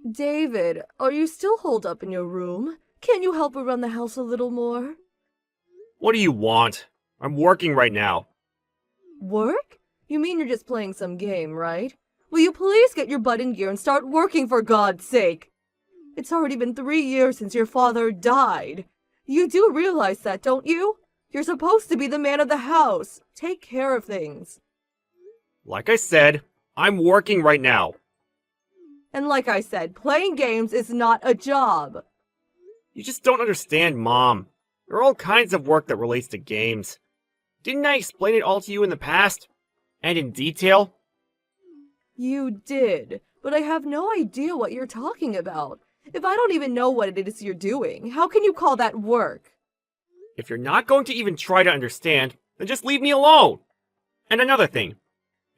David, are you still holed up in your room? Can you help around the house a little more? What do you want? I'm working right now. Work? You mean you're just playing some game, right? Will you please get your butt in gear and start working for God's sake? It's already been 3 years since your father died. You do realize that, don't you? You're supposed to be the man of the house. Take care of things. Like I said, I'm working right now. And like I said, playing games is not a job. You just don't understand, Mom. There are all kinds of work that relates to games. Didn't I explain it all to you in the past? And in detail? You did, but I have no idea what you're talking about. If I don't even know what it is you're doing, how can you call that work? If you're not going to even try to understand, then just leave me alone. And another thing,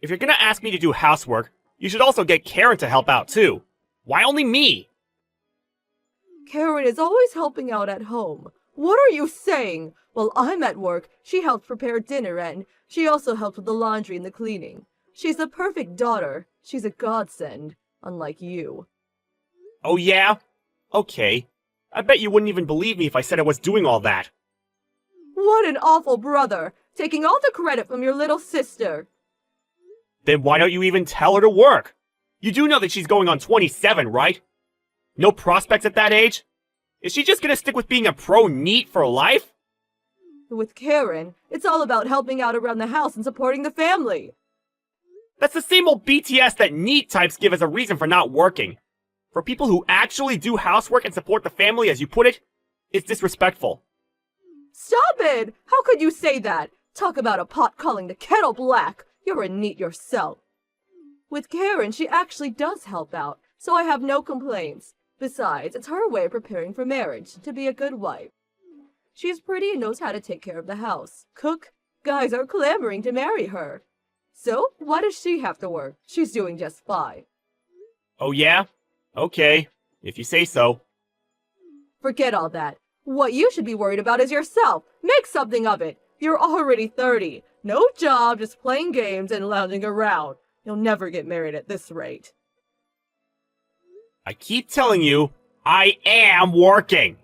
if you're gonna ask me to do housework, you should also get Karen to help out too. Why only me? Karen is always helping out at home. What are you saying? While I'm at work, she helps prepare dinner and she also helps with the laundry and the cleaning. She's the perfect daughter. She's a godsend, unlike you. Oh yeah? Okay. I bet you wouldn't even believe me if I said I was doing all that. What an awful brother, taking all the credit from your little sister. Then why don't you even tell her to work? You do know that she's going on 27, right? No prospects at that age? Is she just gonna stick with being a pro NEET for life? With Karen, it's all about helping out around the house and supporting the family. That's the same old BTS that NEET types give as a reason for not working. For people who actually do housework and support the family, as you put it, it's disrespectful. Stop it! How could you say that? Talk about a pot calling the kettle black. You're a NEET yourself. With Karen, she actually does help out, so I have no complaints. Besides, it's her way of preparing for marriage, to be a good wife. She's pretty and knows how to take care of the house. Cook. Guys are clamoring to marry her. So, why does she have to work? She's doing just fine. Oh yeah? Okay, if you say so. Forget all that. What you should be worried about is yourself. Make something of it. You're already 30. No job, just playing games and lounging around. You'll never get married at this rate. I keep telling you, I am working.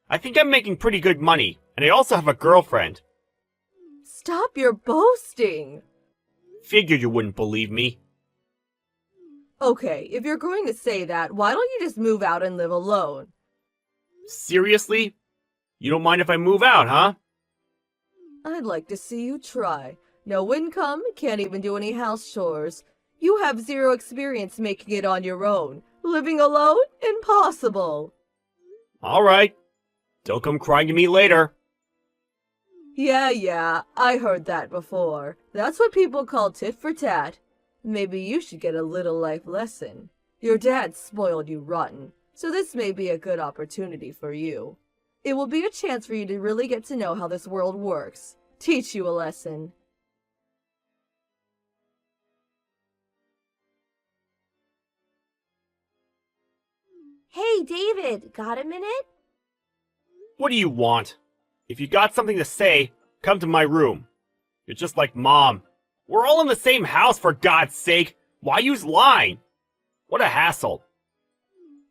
I think I'm making pretty good money, and I also have a girlfriend. Stop your boasting. Figured you wouldn't believe me. Okay, if you're going to say that, why don't you just move out and live alone? Seriously? You don't mind if I move out, huh? I'd like to see you try. No income, can't even do any house chores. You have zero experience making it on your own. Living alone? Impossible. Alright. Don't come crying to me later. Yeah, I heard that before. That's what people call tit for tat. Maybe you should get a little life lesson. Your dad spoiled you rotten, so this may be a good opportunity for you. It will be a chance for you to really get to know how this world works. Teach you a lesson. Hey, David, got a minute? What do you want? If you got something to say, come to my room. You're just like Mom. We're all in the same house, for God's sake. Why use line? What a hassle.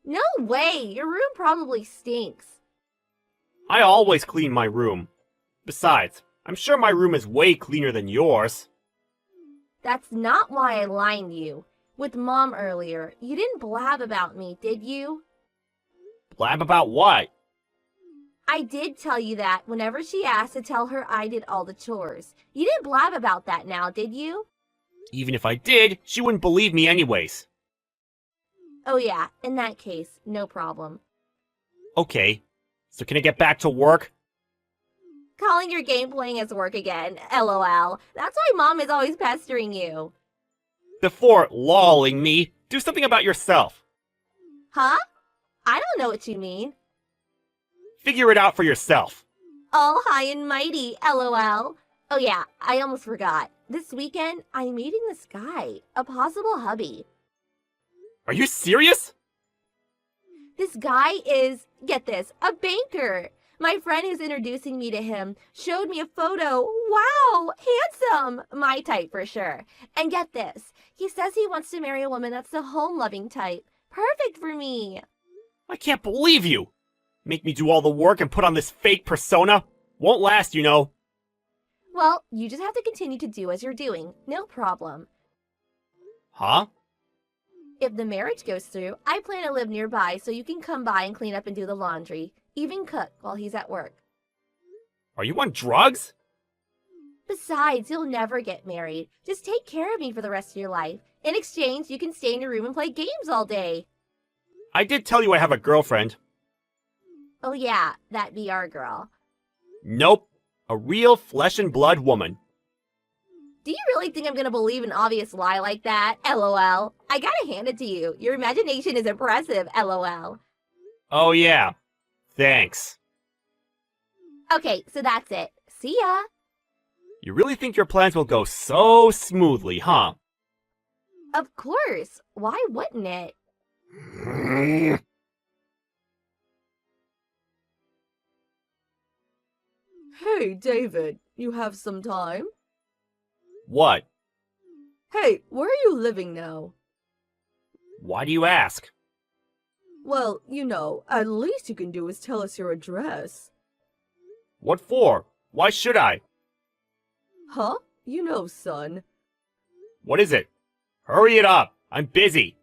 No way, your room probably stinks. I always clean my room. Besides, I'm sure my room is way cleaner than yours. That's not why I lined you. With Mom earlier, you didn't blab about me, did you? Blab about what? I did tell you that whenever she asked to tell her I did all the chores. You didn't blab about that now, did you? Even if I did, she wouldn't believe me anyways. Oh yeah, in that case, no problem. Okay, so can I get back to work? Calling your game playing as work again, LOL. That's why Mom is always pestering you. Before lolling me, do something about yourself. Huh? I don't know what you mean. Figure it out for yourself. All high and mighty, LOL. Oh yeah, I almost forgot. This weekend, I'm meeting this guy, a possible hubby. Are you serious? This guy is, get this, a banker. My friend who's introducing me to him showed me a photo. Wow, handsome. My type for sure. And get this, he says he wants to marry a woman that's the home-loving type. perfect for me. I can't believe you! Make me do all the work and put on this fake persona? Won't last, you know. Well, you just have to continue to do as you're doing. No problem. Huh? If the marriage goes through, I plan to live nearby so you can come by and clean up and do the laundry. Even cook while he's at work. Are you on drugs? Besides, you'll never get married. Just take care of me for the rest of your life. In exchange, you can stay in your room and play games all day. I did tell you I have a girlfriend. Oh yeah, that VR girl. Nope. A real flesh and blood woman. Do you really think I'm gonna believe an obvious lie like that? LOL. I gotta hand it to you. Your imagination is impressive, LOL. Oh yeah. Thanks. Okay, so that's it. See ya. You really think your plans will go so smoothly, huh? Of course. Why wouldn't it? Hey, David, you have some time? What? Hey, where are you living now? Why do you ask? Well, you know, at least you can do is tell us your address. What for? Why should I? Huh? You know, son. What is it? Hurry it up. I'm busy.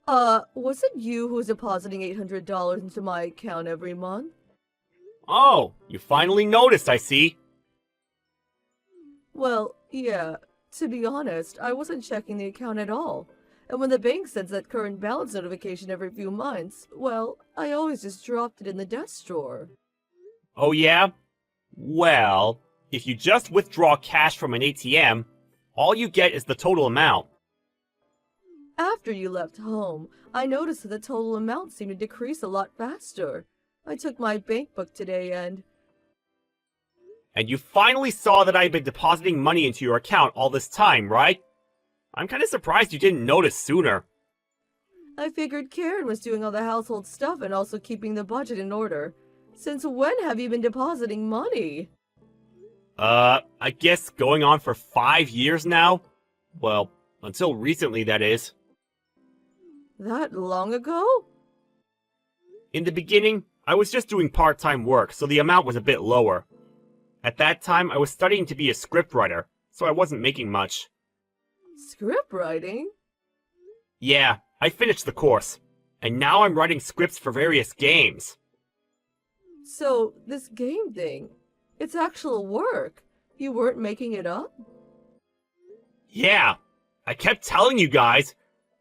Was it you who's depositing $800 into my account every month? Oh, you finally noticed, I see. Well, yeah. To be honest, I wasn't checking the account at all. And when the bank sends that current balance notification every few months, well, I always just dropped it in the desk drawer. Oh yeah? Well, if you just withdraw cash from an ATM, all you get is the total amount. After you left home, I noticed that the total amount seemed to decrease a lot faster. I took my bank book today and... And you finally saw that I had been depositing money into your account all this time, right? I'm kinda surprised you didn't notice sooner. I figured Karen was doing all the household stuff and also keeping the budget in order. Since when have you been depositing money? I guess going on for 5 years now? Well, until recently, that is. That long ago? In the beginning, I was just doing part-time work, so the amount was a bit lower. At that time, I was studying to be a scriptwriter, so I wasn't making much. Script writing? Yeah, I finished the course, and now I'm writing scripts for various games. So, this game thing, it's actual work. You weren't making it up? Yeah, I kept telling you guys,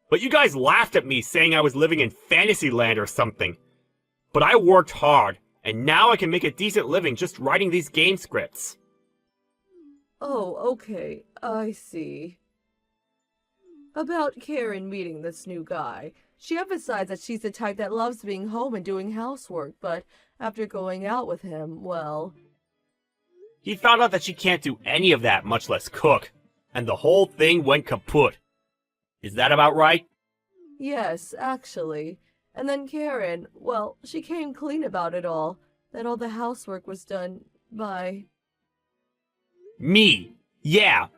but you guys laughed at me saying I was living in Fantasyland or something. But I worked hard, and now I can make a decent living just writing these game scripts. Oh, okay, I see. About Karen meeting this new guy. She emphasized that she's the type that loves being home and doing housework, but after going out with him, well... He found out that she can't do any of that, much less cook, and the whole thing went kaput. Is that about right? Yes, actually. And then Karen, well, she came clean about it all, that all the housework was done by... Me? Yeah.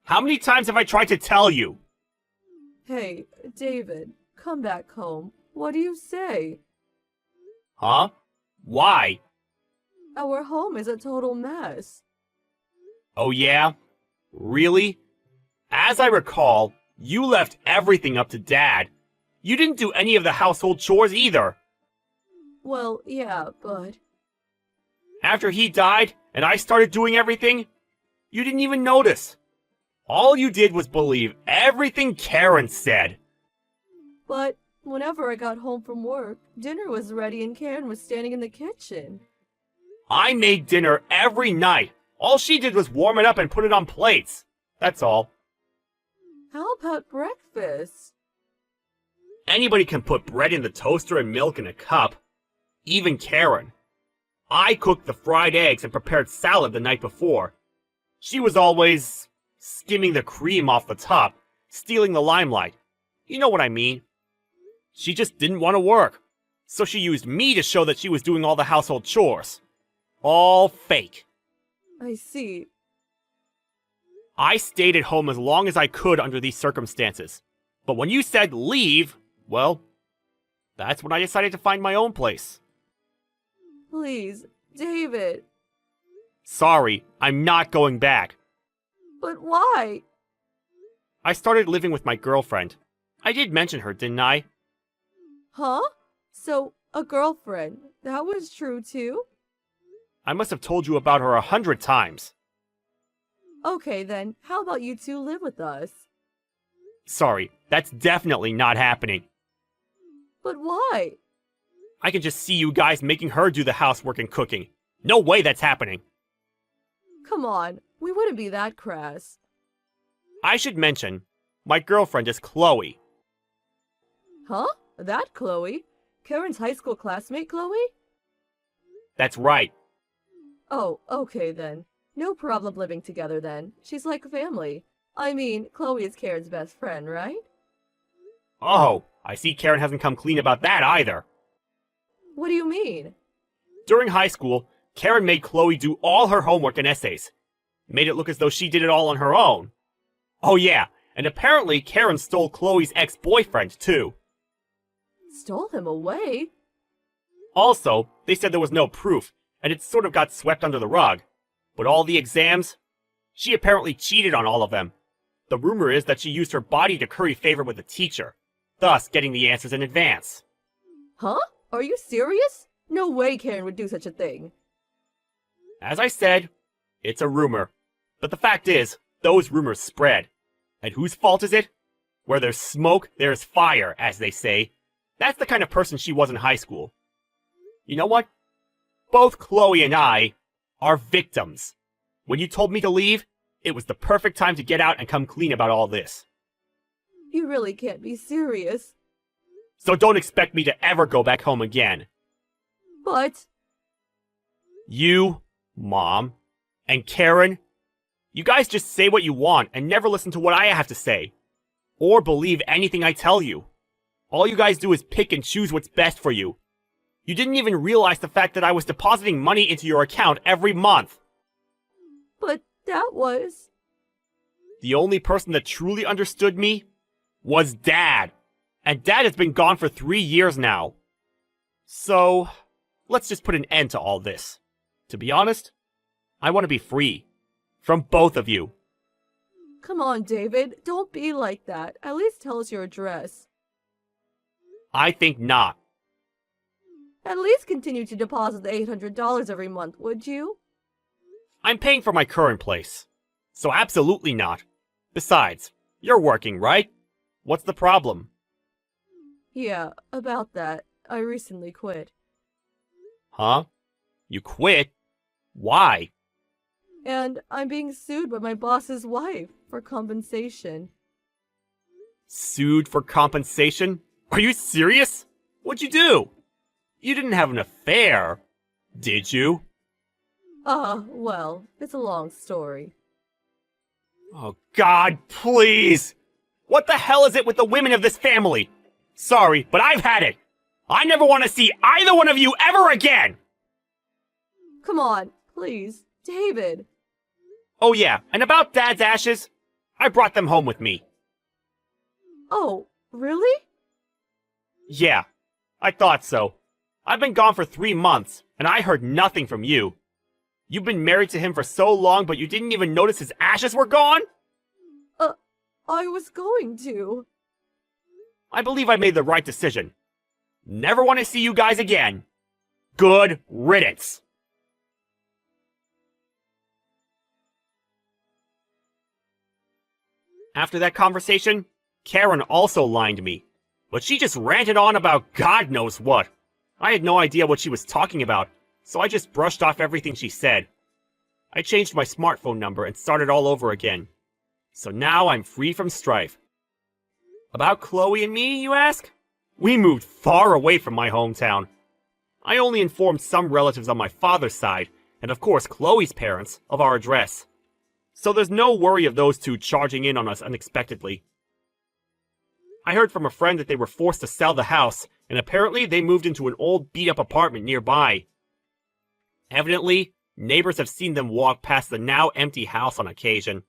How many times have I tried to tell you? Hey, David, come back home. What do you say? Huh? Why? Our home is a total mess. Oh yeah? Really? As I recall, you left everything up to Dad. You didn't do any of the household chores either. Well, yeah, but... After he died, and I started doing everything, you didn't even notice. All you did was believe everything Karen said. But whenever I got home from work, dinner was ready and Karen was standing in the kitchen. I made dinner every night. All she did was warm it up and put it on plates. That's all. How about breakfast? Anybody can put bread in the toaster and milk in a cup. Even Karen. I cooked the fried eggs and prepared salad the night before. She was always skimming the cream off the top, stealing the limelight. You know what I mean. She just didn't want to work. So she used me to show that she was doing all the household chores. All fake. I see. I stayed at home as long as I could under these circumstances. But when you said leave, Well, that's when I decided to find my own place. Please, David. Sorry, I'm not going back. But why? I started living with my girlfriend. I did mention her, didn't I? Huh? So, a girlfriend. That was true too? I must have told you about her 100 times. Okay then, how about you two live with us? Sorry, that's definitely not happening. But why? I can just see you guys making her do the housework and cooking. No way that's happening. Come on, we wouldn't be that crass. I should mention, my girlfriend is Chloe. Huh? That Chloe? Karen's high school classmate, Chloe? That's right. Oh, okay then. No problem living together then. She's like family. I mean, Chloe is Karen's best friend, right? Oh, I see Karen hasn't come clean about that either. What do you mean? During high school, Karen made Chloe do all her homework and essays. Made it look as though she did it all on her own. Oh yeah, and apparently Karen stole Chloe's ex-boyfriend too. Stole him away? Also, they said there was no proof, and it sort of got swept under the rug. But all the exams? She apparently cheated on all of them. The rumor is that she used her body to curry favor with the teacher, thus getting the answers in advance. Huh? Are you serious? No way Karen would do such a thing. As I said, it's a rumor. But the fact is, those rumors spread. And whose fault is it? Where there's smoke, there's fire, as they say. That's the kind of person she was in high school. You know what? Both Chloe and I are victims. When you told me to leave, it was the perfect time to get out and come clean about all this. You really can't be serious. So don't expect me to ever go back home again. But... You, Mom, and Karen, you guys just say what you want and never listen to what I have to say. Or believe anything I tell you. All you guys do is pick and choose what's best for you. You didn't even realize the fact that I was depositing money into your account every month. But that was... The only person that truly understood me was Dad. And Dad has been gone for 3 years now. So, let's just put an end to all this. To be honest, I want to be free. From both of you. Come on, David. Don't be like that. At least tell us your address. I think not. At least continue to deposit the $800 every month, would you? I'm paying for my current place. So absolutely not. Besides, you're working, right? What's the problem? Yeah, about that. I recently quit. Huh? You quit? Why? And I'm being sued by my boss's wife for compensation. Sued for compensation? Are you serious? What'd you do? You didn't have an affair, did you? Well, it's a long story. Oh God, please! What the hell is it with the women of this family? Sorry, but I've had it. I never want to see either one of you ever again! Come on, please, David. Oh yeah, and about Dad's ashes, I brought them home with me. Oh, really? Yeah, I thought so. I've been gone for 3 months, and I heard nothing from you. You've been married to him for so long, but you didn't even notice his ashes were gone? I was going to. I believe I made the right decision. Never want to see you guys again. Good riddance. After that conversation, Karen also lined me. But she just ranted on about God knows what. I had no idea what she was talking about, so I just brushed off everything she said. I changed my smartphone number and started all over again. So now I'm free from strife. About Chloe and me, you ask? We moved far away from my hometown. I only informed some relatives on my father's side, and of course Chloe's parents, of our address. So there's no worry of those two charging in on us unexpectedly. I heard from a friend that they were forced to sell the house, and apparently they moved into an old beat-up apartment nearby. Evidently, neighbors have seen them walk past the now empty house on occasion.